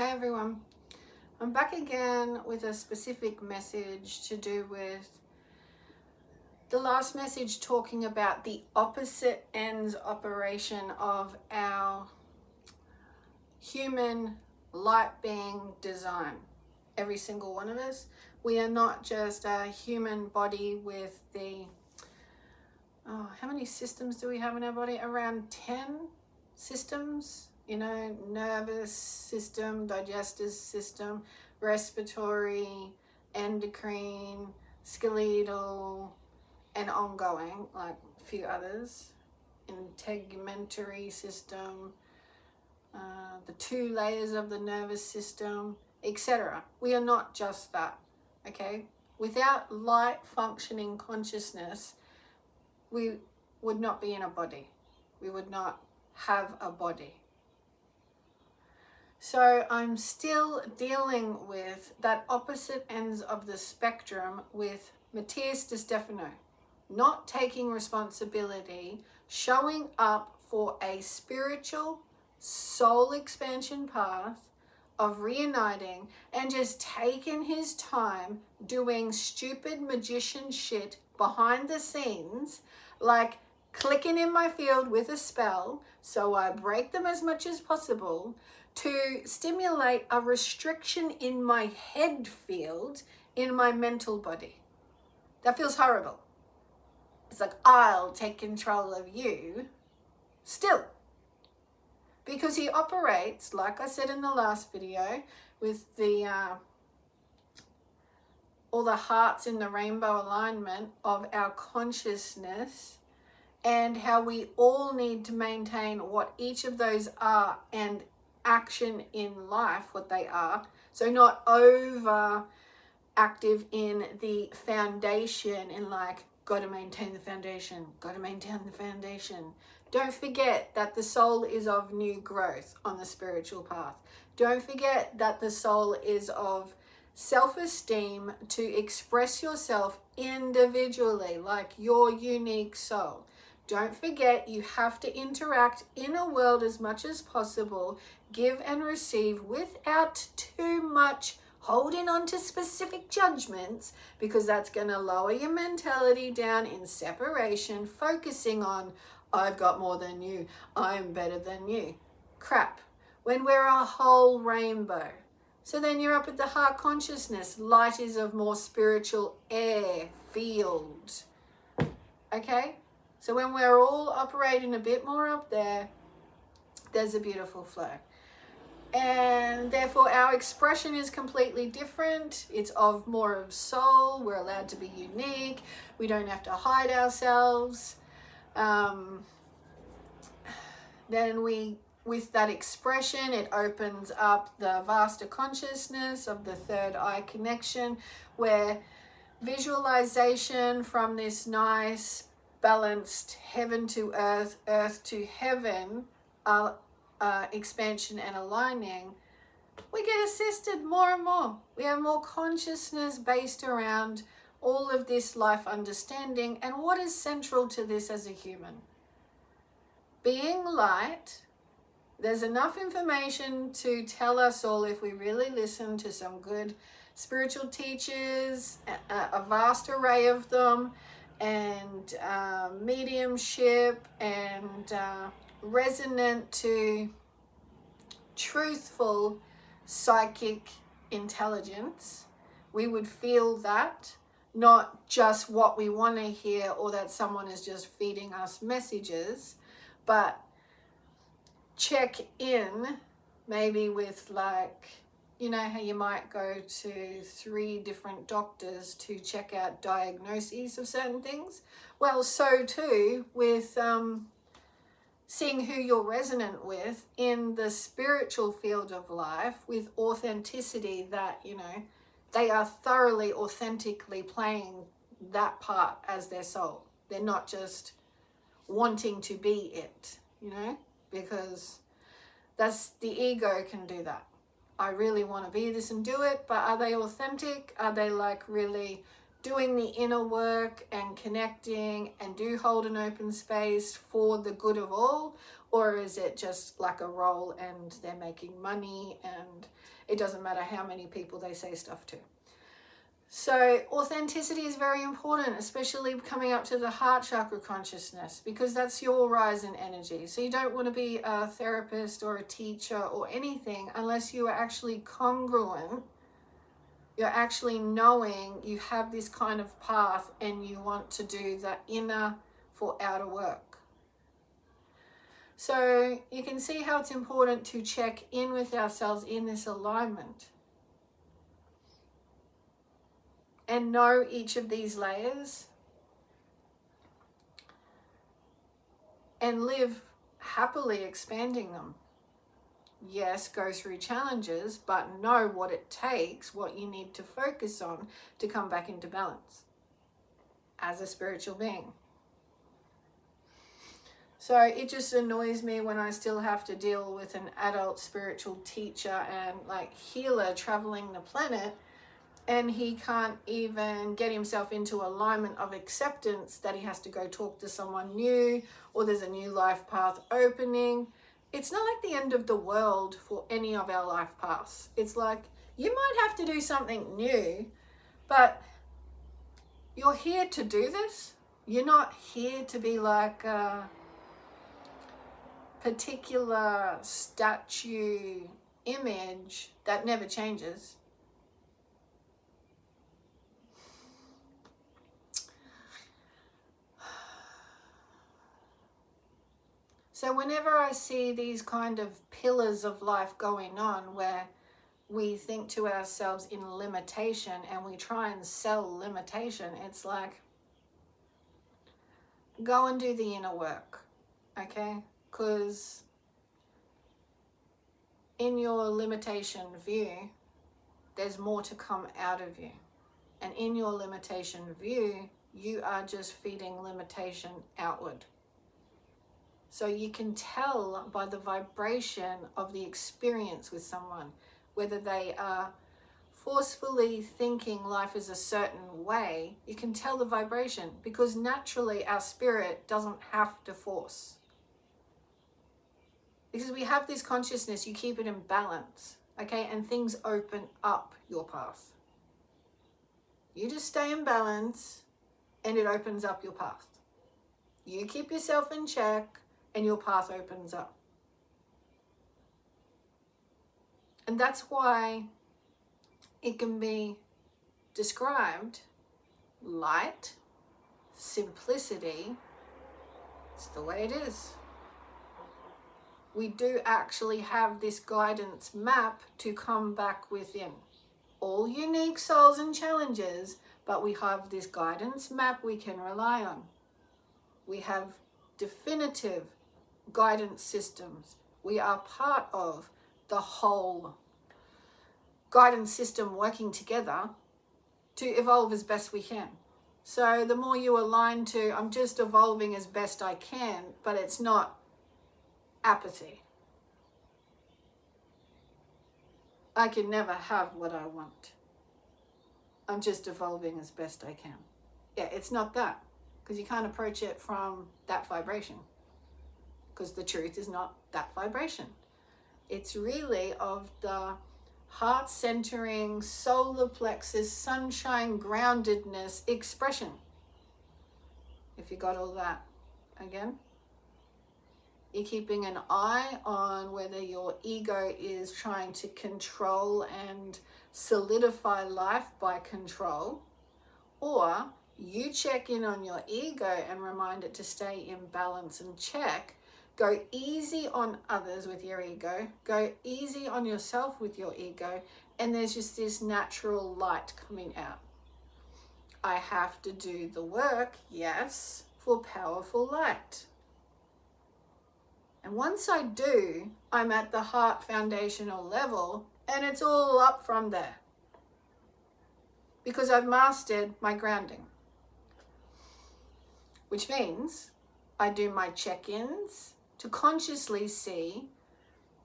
Hi everyone, I'm back again with a specific message to do with the last message talking about the opposite ends operation of our human light being design. Every single one of us. We are not just a human body with the, how many systems do we have in our body? Around 10 systems. Nervous system, digestive system, respiratory, endocrine, skeletal, and ongoing, like a few others, integumentary system, the 2 layers of the nervous system, etc. We are not just that, okay? Without light functioning consciousness, we would not be in a body. We would not have a body. So I'm still dealing with that opposite ends of the spectrum with Matías De Stefano, not taking responsibility, showing up for a spiritual soul expansion path of reuniting, and just taking his time doing stupid magician shit behind the scenes, like clicking in my field with a spell so I break them as much as possible, to stimulate a restriction in my head field in my mental body. That feels horrible. It's like, I'll take control of you still. Because he operates, like I said in the last video, with the all the hearts in the rainbow alignment of our consciousness, and how we all need to maintain what each of those are and action in life, what they are. So not over active in the foundation and like, got to maintain the foundation, got to maintain the foundation. Don't forget that the soul is of new growth on the spiritual path. Don't forget that the soul is of self-esteem to express yourself individually, like your unique soul. Don't forget you have to interact in a world as much as possible, give and receive without too much holding on to specific judgments, because that's going to lower your mentality down in separation, focusing on, I've got more than you, I'm better than you. Crap. When we're a whole rainbow. So then you're up at the heart consciousness. Light is of more spiritual air, field. Okay? So when we're all operating a bit more up there, there's a beautiful flow. And therefore our expression is completely different. It's of more of soul. We're allowed to be unique. We don't have to hide ourselves. Then with that expression, it opens up the vaster consciousness of the third eye connection, where visualization from this nice balanced heaven to earth, earth to heaven, expansion and aligning, we get assisted more and more. We have more consciousness based around all of this life understanding. And what is central to this as a human? Being light. There's enough information to tell us all, if we really listen to some good spiritual teachers, a vast array of them, and mediumship, and resonant to truthful psychic intelligence, we would feel that, not just what we want to hear or that someone is just feeding us messages, but check in maybe with, like, you know how you might go to 3 different doctors to check out diagnoses of certain things? Well, so too with seeing who you're resonant with in the spiritual field of life, with authenticity, that, they are thoroughly, authentically playing that part as their soul. They're not just wanting to be it, because that's the ego can do that. I really want to be this and do it, but are they authentic? Are they like really doing the inner work and connecting and do hold an open space for the good of all? Or is it just like a role and they're making money and it doesn't matter how many people they say stuff to? So authenticity is very important, especially coming up to the heart chakra consciousness, because that's your rise in energy. So you don't want to be a therapist or a teacher or anything unless you are actually congruent. You're actually knowing you have this kind of path and you want to do the inner for outer work. So you can see how it's important to check in with ourselves in this alignment and know each of these layers and live happily expanding them. Yes, go through challenges, but know what it takes, what you need to focus on to come back into balance as a spiritual being. So it just annoys me when I still have to deal with an adult spiritual teacher and like healer traveling the planet, and he can't even get himself into alignment of acceptance that he has to go talk to someone new or there's a new life path opening. It's not like the end of the world for any of our life paths. It's like you might have to do something new, but you're here to do this. You're not here to be like a particular statue image that never changes. So whenever I see these kind of pillars of life going on where we think to ourselves in limitation and we try and sell limitation, it's like, go and do the inner work, okay? Because in your limitation view, there's more to come out of you. And in your limitation view, you are just feeding limitation outward. So you can tell by the vibration of the experience with someone, whether they are forcefully thinking life is a certain way. You can tell the vibration, because naturally our spirit doesn't have to force. Because we have this consciousness, you keep it in balance, okay? And things open up your path. You just stay in balance and it opens up your path. You keep yourself in check and your path opens up. And that's why it can be described light, simplicity. It's the way it is. We do actually have this guidance map to come back within. All unique souls and challenges, but we have this guidance map we can rely on. We have definitive guidance systems. We are part of the whole guidance system working together to evolve as best we can. So the more you align to, I'm just evolving as best I can, but it's not apathy. I can never have what I want. I'm just evolving as best I can. Yeah, it's not that, because you can't approach it from that vibration, because the truth is not that vibration. It's really of the heart centering, solar plexus, sunshine groundedness expression. If you got all that again. You're keeping an eye on whether your ego is trying to control and solidify life by control, or you check in on your ego and remind it to stay in balance and check. Go easy on others with your ego. Go easy on yourself with your ego. And there's just this natural light coming out. I have to do the work, yes, for powerful light. And once I do, I'm at the heart foundational level, and it's all up from there. Because I've mastered my grounding. Which means I do my check-ins to consciously see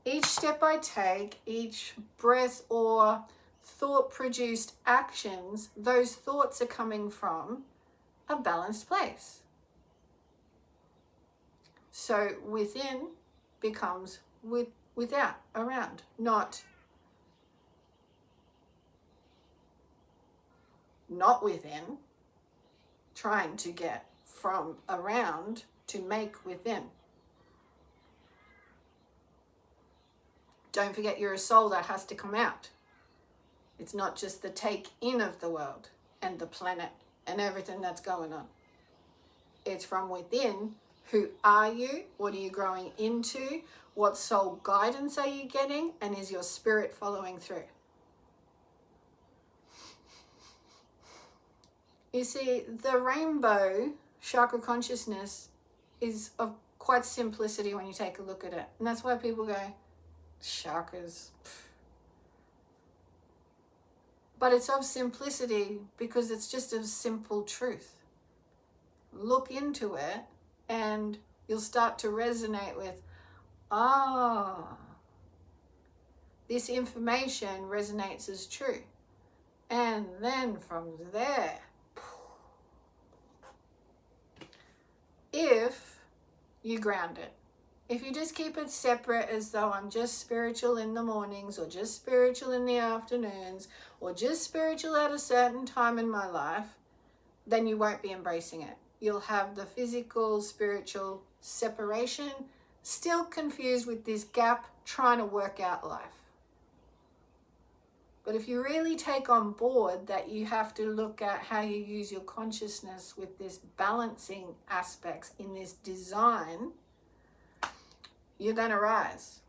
each step I take, each breath or thought-produced actions, those thoughts are coming from a balanced place. So within becomes without, around, not within, trying to get from around to make within. Don't forget, you're a soul that has to come out. It's not just the take in of the world and the planet and everything that's going on. It's from within. Who are you? What are you growing into? What soul guidance are you getting? And is your spirit following through? You see, the rainbow chakra consciousness is of quite simplicity when you take a look at it. And that's why people go, chakras. But it's of simplicity because it's just a simple truth. Look into it and you'll start to resonate with, this information resonates as true. And then from there, if you ground it, if you just keep it separate as though I'm just spiritual in the mornings or just spiritual in the afternoons or just spiritual at a certain time in my life, then you won't be embracing it. You'll have the physical, spiritual separation, still confused with this gap, trying to work out life. But if you really take on board that you have to look at how you use your consciousness with this balancing aspects in this design, you're going to rise.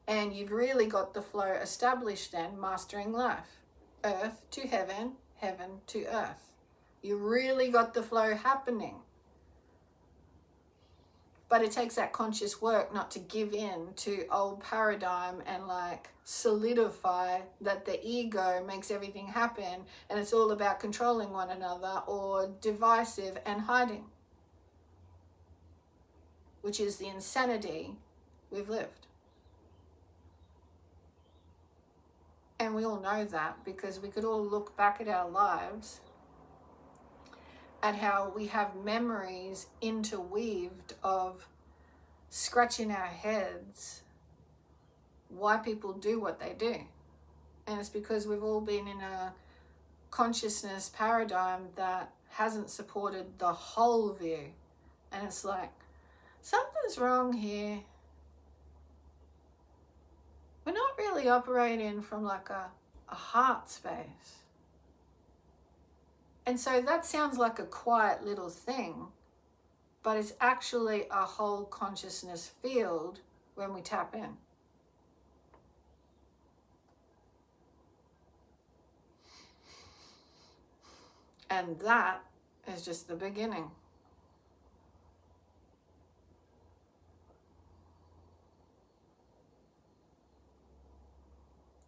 And you've really got the flow established then, mastering life. Earth to heaven, heaven to earth. You really got the flow happening. But it takes that conscious work not to give in to old paradigm and like solidify that the ego makes everything happen and it's all about controlling one another or divisive and hiding, which is the insanity we've lived. And we all know that because we could all look back at our lives at how we have memories interweaved of scratching our heads why people do what they do. And it's because we've all been in a consciousness paradigm that hasn't supported the whole view. And it's like, something's wrong here. We're not really operating from like a heart space. And so that sounds like a quiet little thing, but it's actually a whole consciousness field when we tap in. And that is just the beginning.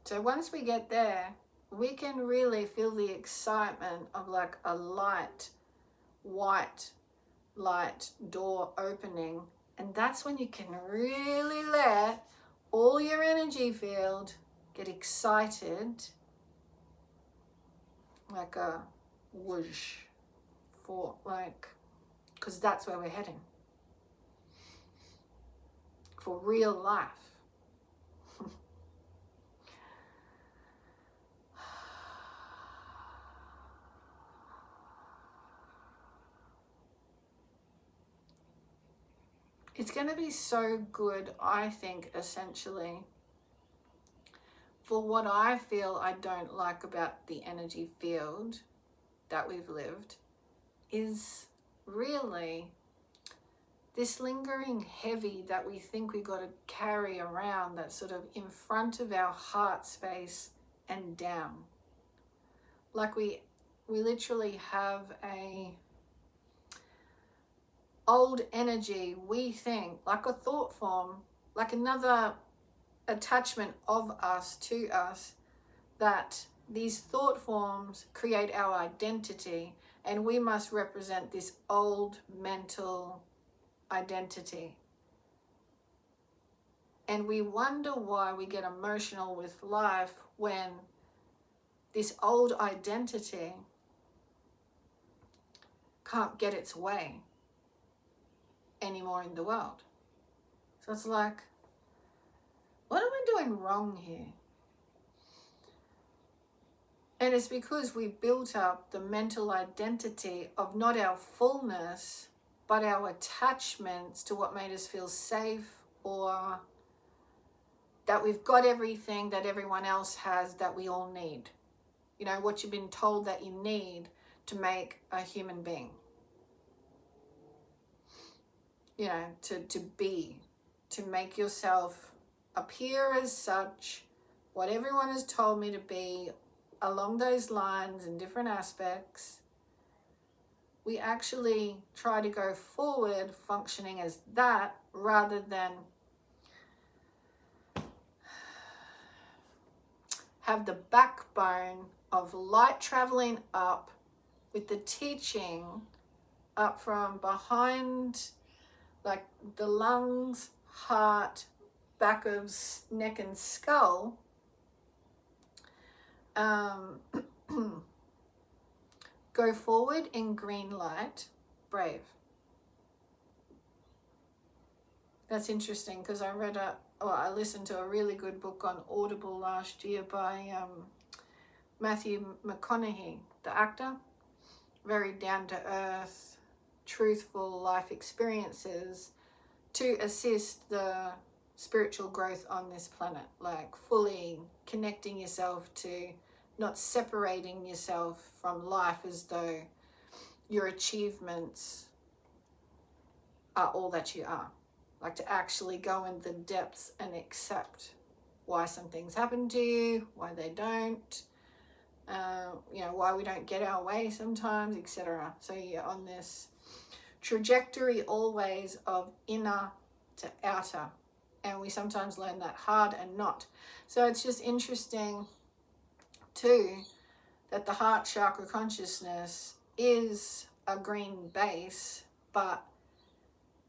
So once we get there, we can really feel the excitement of like a light, white light door opening. And that's when you can really let all your energy field get excited, like a whoosh, for like, because that's where we're heading. For real life. It's going to be so good, I think, essentially, for what I feel I don't like about the energy field that we've lived, is really this lingering heavy that we think we got to carry around, that's sort of in front of our heart space and down. Like we literally have a old energy, we think, like a thought form, like another attachment of us to us, that these thought forms create our identity, and we must represent this old mental identity. And we wonder why we get emotional with life when this old identity can't get its way anymore in the world. So it's like, what am I doing wrong here? And it's because we built up the mental identity of not our fullness, but our attachments to what made us feel safe, or that we've got everything that everyone else has that we all need. You know, what you've been told that you need to make a human being. You know, to be, to make yourself appear as such, what everyone has told me to be, along those lines in different aspects. We actually try to go forward functioning as that rather than have the backbone of light traveling up with the teaching up from behind, like the lungs, heart, back of neck and skull. Go forward in green light, brave. That's interesting because I listened to a really good book on Audible last year by Matthew McConaughey, the actor. Very down to earth, truthful life experiences to assist the spiritual growth on this planet, like fully connecting yourself to, not separating yourself from life as though your achievements are all that you are. Like to actually go in the depths and accept why some things happen to you, why they don't, you know, why we don't get our way sometimes, etc. So you're on this trajectory always of inner to outer. And we sometimes learn that hard and not. So it's just interesting too that the heart chakra consciousness is a green base, but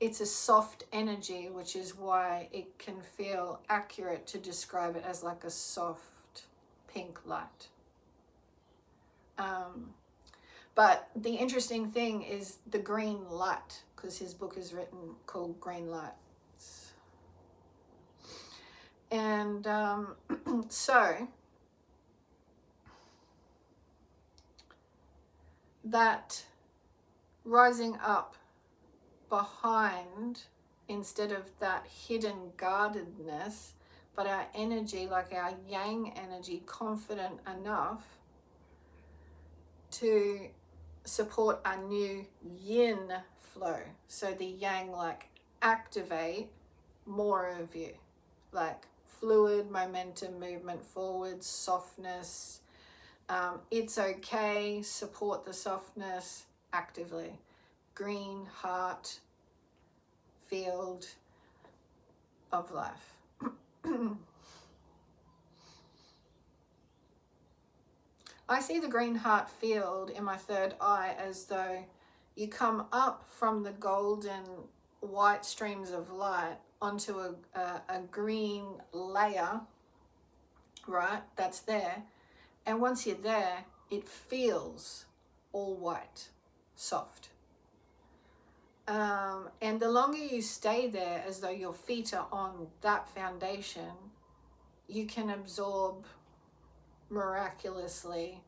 it's a soft energy, which is why it can feel accurate to describe it as like a soft pink light. But the interesting thing is the green light, because his book is written called Green Lights. And so that rising up behind, instead of that hidden guardedness, but our energy, like our yang energy, confident enough to support our new yin flow. So the yang, like, activate more of you, like fluid momentum, movement forward, softness. It's okay, support the softness actively. Green heart field of life. I see the green heart field in my third eye as though you come up from the golden white streams of light onto a green layer, right, that's there. And once you're there, it feels all white, soft. And the longer you stay there, as though your feet are on that foundation, you can absorb miraculously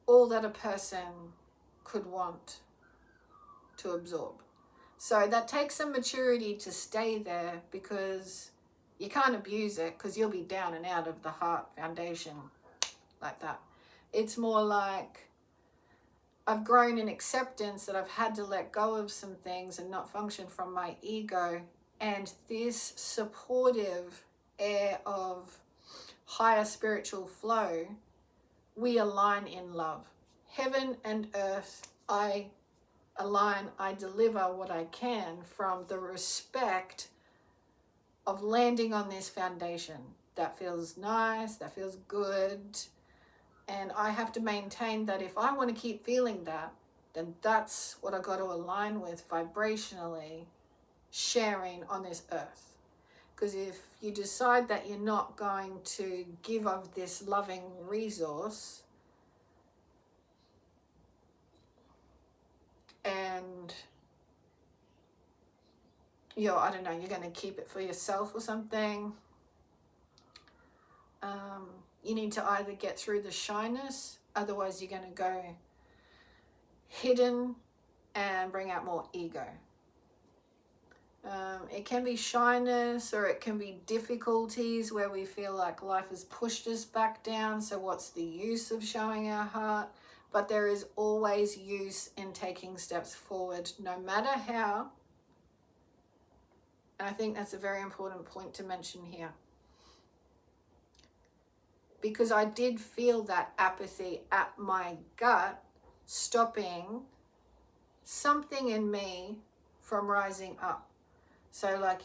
all that a person could want to absorb. So that takes some maturity to stay there, because you can't abuse it, because you'll be down and out of the heart foundation like that. It's more like I've grown in acceptance that I've had to let go of some things and not function from my ego, and this supportive air of higher spiritual flow, we align in love. Heaven and earth, I align, I deliver what I can from the respect of landing on this foundation. That feels nice, that feels good. And I have to maintain that if I want to keep feeling that, then that's what I got to align with vibrationally sharing on this earth. Because if you decide that you're not going to give of this loving resource, and I don't know, you're going to keep it for yourself or something, you need to either get through the shyness, otherwise you're going to go hidden and bring out more ego. It can be shyness, or it can be difficulties where we feel like life has pushed us back down, so what's the use of showing our heart? But there is always use in taking steps forward, no matter how. And I think that's a very important point to mention here. Because I did feel that apathy at my gut, stopping something in me from rising up. So like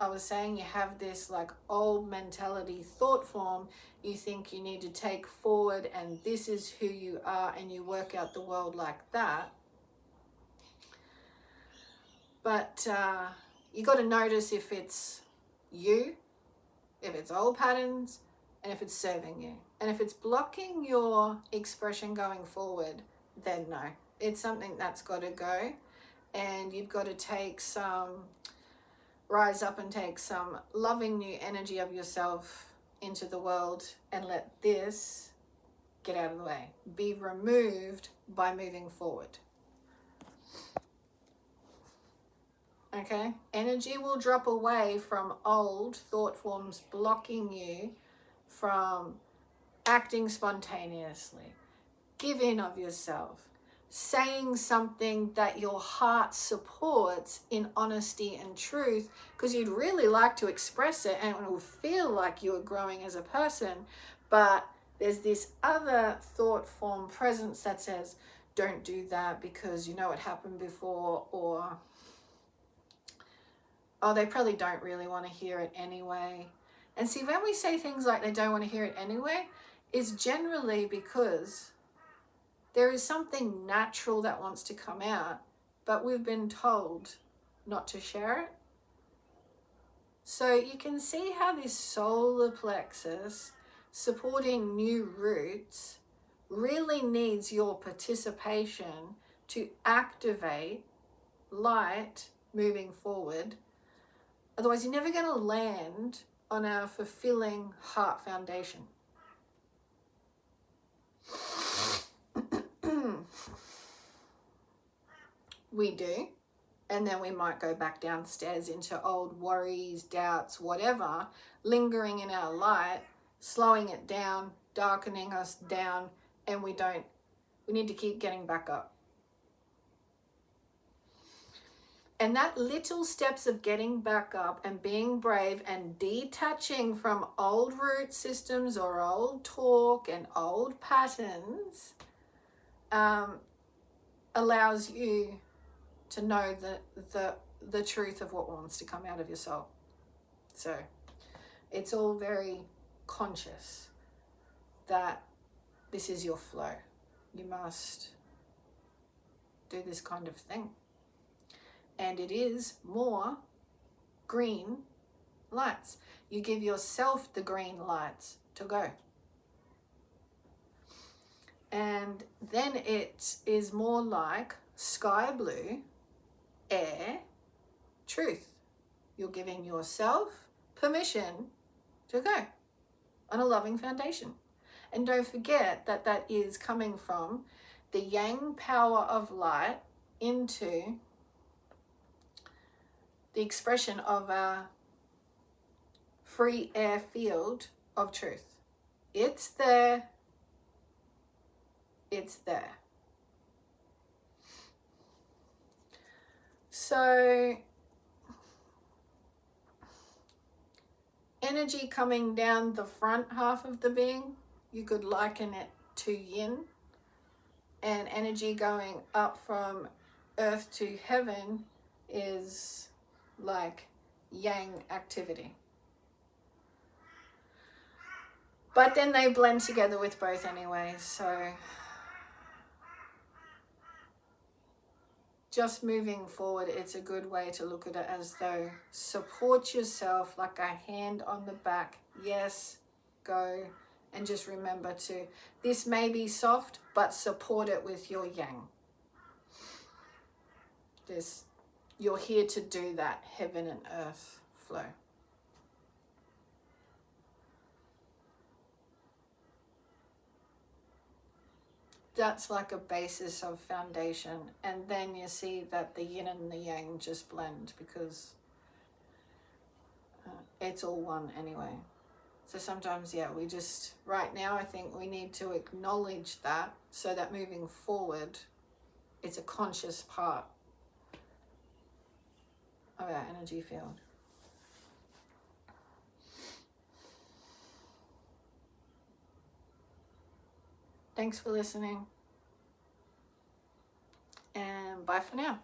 I was saying, you have this like old mentality thought form. You think you need to take forward and this is who you are, and you work out the world like that. But you got to notice if it's you, if it's old patterns, and if it's serving you. And if it's blocking your expression going forward, then no. It's something that's got to go. And you've got to rise up and take some loving new energy of yourself into the world, and let this get out of the way. Be removed by moving forward. Okay? Energy will drop away from old thought forms blocking you from acting spontaneously. Give in of yourself. Saying something that your heart supports in honesty and truth, because you'd really like to express it and it will feel like you're growing as a person, but there's this other thought form presence that says, don't do that because you know it happened before, or oh, they probably don't really want to hear it anyway. And see, when we say things like they don't want to hear it anyway, it's generally because there is something natural that wants to come out, but we've been told not to share it. So you can see how this solar plexus supporting new roots really needs your participation to activate light moving forward. Otherwise, you're never going to land on a fulfilling heart foundation. We do. And then we might go back downstairs into old worries, doubts, whatever, lingering in our light, slowing it down, darkening us down, and we need to keep getting back up. And that little steps of getting back up and being brave and detaching from old root systems or old talk and old patterns allows you to know the truth of what wants to come out of your soul. So it's all very conscious that this is your flow. You must do this kind of thing. And it is more green lights. You give yourself the green lights to go. And then it is more like sky blue, air, truth. You're giving yourself permission to go on a loving foundation. And don't forget that that is coming from the yang power of light into the expression of a free air field of truth. It's there. It's there. So energy coming down the front half of the being, you could liken it to yin, and energy going up from earth to heaven is like yang activity. But then they blend together with both anyway, so just moving forward, it's a good way to look at it as though support yourself like a hand on the back. Yes, go. And just remember to, this may be soft, but support it with your yang. This, you're here to do that heaven and earth flow. That's like a basis of foundation, and then you see that the yin and the yang just blend, because it's all one anyway. So sometimes, yeah, we just, right now I think we need to acknowledge that, so that moving forward it's a conscious part of our energy field. Thanks for listening, and bye for now.